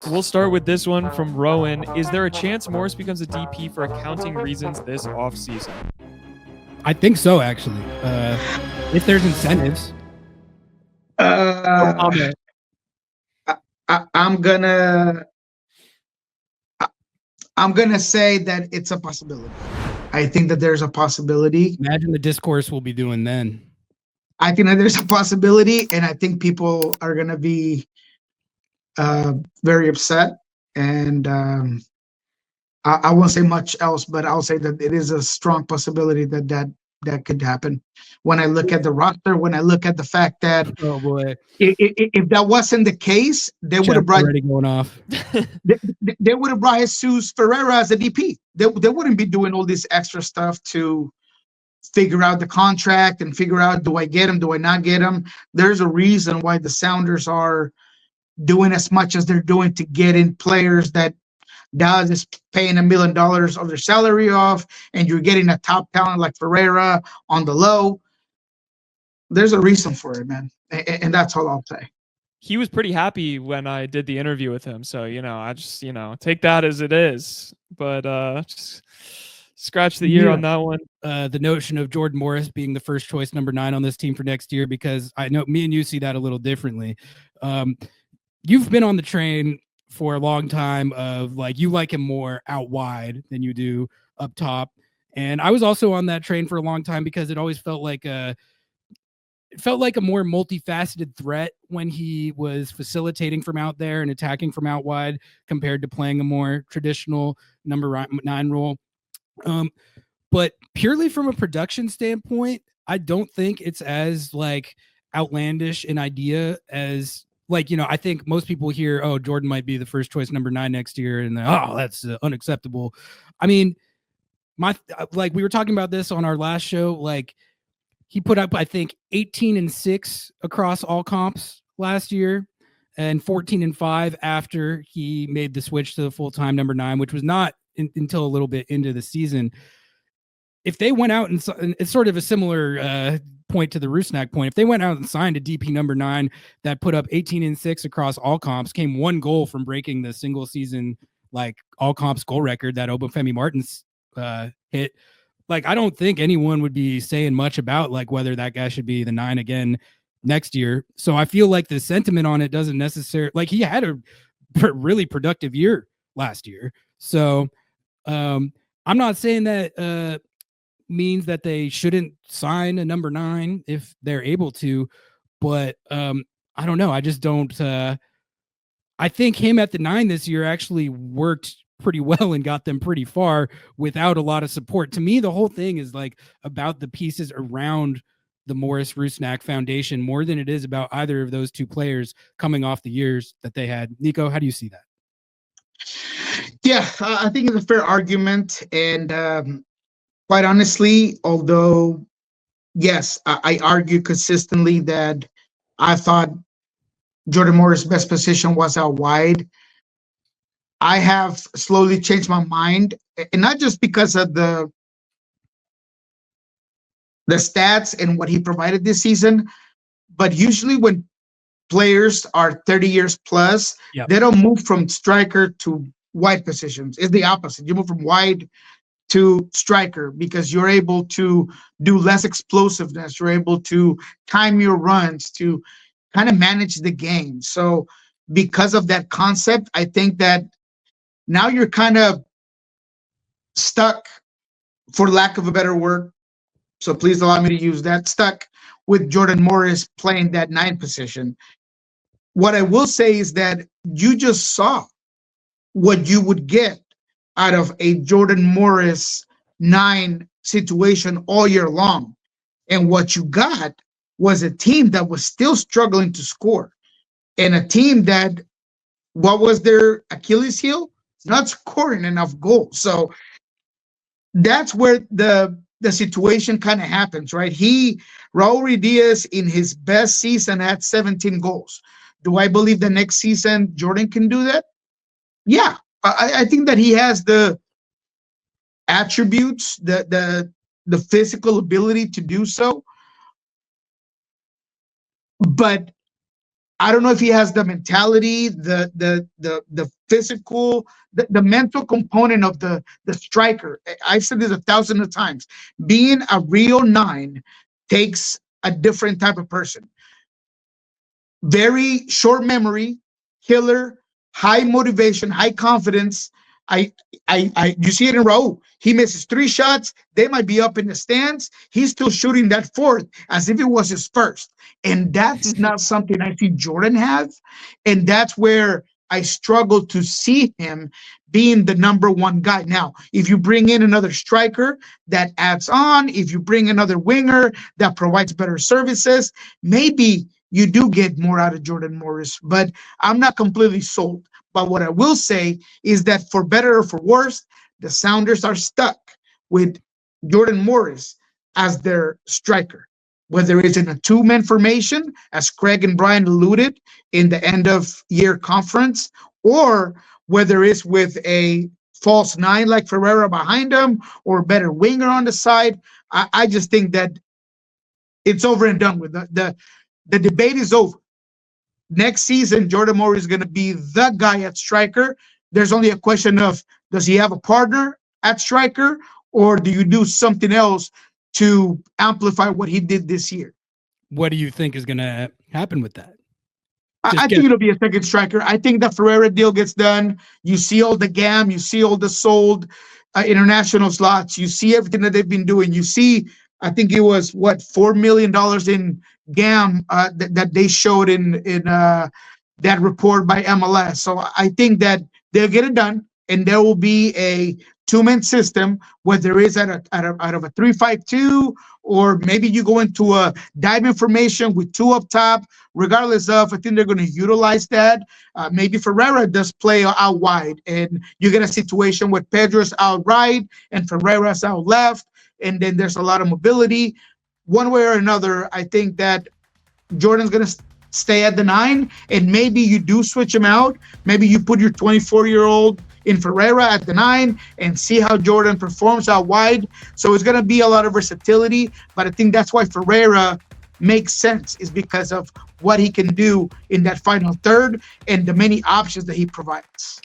We'll start with this one from Rowan. Is there a chance Morris becomes a DP for accounting reasons this offseason? I think so, actually. If there's incentives. No comment. I'm gonna say that it's a possibility. I think that there's a possibility. Imagine the discourse we'll be doing then. I think that there's a possibility, and I think people are gonna be very upset. And I won't say much else, but I'll say that it is a strong possibility that could happen. When I look at the roster, when I look at the fact that Oh boy, if that wasn't the case, they would have brought already going off. they would have brought Jesus Ferreira as a DP. They wouldn't be doing all this extra stuff to figure out the contract and figure out, do I get him, do I not get him? There's a reason why the Sounders are doing as much as they're doing to get in players that Dallas is paying $1 million of their salary off, and you're getting a top talent like Ferreira on the low. There's a reason for it, man. And that's all I'll say. He was pretty happy when I did the interview with him. So, I just, take that as it is. But just scratch the ear on that one. The notion of Jordan Morris being the first choice number 9 on this team for next year, because I know me and you see that a little differently. You've been on the train for a long time of you like him more out wide than you do up top. And I was also on that train for a long time because it always felt like a more multifaceted threat when he was facilitating from out there and attacking from out wide compared to playing a more traditional number 9 role. But purely from a production standpoint, I don't think it's as outlandish an idea as I think most people hear, oh, Jordan might be the first choice number 9 next year, and that's unacceptable. I mean, we were talking about this on our last show. He put up, I think, 18-6 across all comps last year, and 14-5 after he made the switch to the full-time number 9, which was not until a little bit into the season. If they went out and it's sort of a similar point to the Rusnak point. If they went out and signed a DP number 9 that put up 18-6 across all comps, came 1 goal from breaking the single season all comps goal record that Obafemi Martins hit, I don't think anyone would be saying much about whether that guy should be the 9 again next year. So I feel like the sentiment on it doesn't necessarily he had a really productive year last year. So I'm not saying that means that they shouldn't sign a number 9 if they're able to, but I don't know. I just don't. I think him at the 9 this year actually worked pretty well and got them pretty far without a lot of support. To me, the whole thing is about the pieces around the Morris Rusnak Foundation more than it is about either of those two players coming off the years that they had. Nico, how do you see that? Yeah, I think it's a fair argument. And quite honestly, although, yes, I argue consistently that I thought Jordan Morris' best position was out wide, I have slowly changed my mind, and not just because of the stats and what he provided this season, but usually when players are 30 years plus, they don't move from striker to wide positions. It's the opposite. You move from wide to striker because you're able to do less explosiveness. You're able to time your runs, to kind of manage the game. So because of that concept, I think that now you're kind of stuck, for lack of a better word, so please allow me to use that, stuck with Jordan Morris playing that 9 position. What I will say is that you just saw what you would get out of a Jordan Morris 9 situation all year long. And what you got was a team that was still struggling to score, and a team that, what was their Achilles heel? Not scoring enough goals. So that's where the situation kind of happens, right? Raul Diaz in his best season had 17 goals. Do I believe the next season Jordan can do that? Yeah, I think that he has the attributes, the physical ability to do so. But I don't know if he has the mentality, the physical, the mental component of the striker. I've said this 1,000 of times. Being a real 9 takes a different type of person. Very short memory, killer, high motivation, high confidence. You see it in Raul. He misses 3 shots. They might be up in the stands. He's still shooting that fourth as if it was his first. And that's not something I see Jordan have. And that's where I struggle to see him being the number 1 guy. Now, if you bring in another striker that adds on, if you bring another winger that provides better services, maybe you do get more out of Jordan Morris. But I'm not completely sold. But what I will say is that for better or for worse, the Sounders are stuck with Jordan Morris as their striker, whether it's in a 2-man formation, as Craig and Brian alluded in the end of year conference, or whether it's with a false 9 like Ferreira behind him or a better winger on the side. I just think that it's over and done with. The debate is over. Next season, Jordan Morris is going to be the guy at striker. There's only a question of, does he have a partner at striker, or do you do something else to amplify what he did this year? What do you think is going to happen with that? I think it'll be a second striker. I think the Ferreira deal gets done. You see all the GAM, you see all the sold international slots, you see everything that they've been doing. You see, I think it was $4 million in GAM that they showed in that report by MLS. So I think that they'll get it done, and there will be a 2-man system, whether it's out of a 3-5-2, or maybe you go into a diamond formation with 2 up top. Regardless of, I think they're going to utilize that. Maybe Ferreira does play out wide, and you get a situation with Pedro's out right and Ferreira's out left, and then there's a lot of mobility. One way or another, I think that Jordan's going to stay at the 9, and maybe you do switch him out. Maybe you put your 24-year-old in Ferreira at the 9 and see how Jordan performs out wide. So it's going to be a lot of versatility, but I think that's why Ferreira makes sense, is because of what he can do in that final third and the many options that he provides.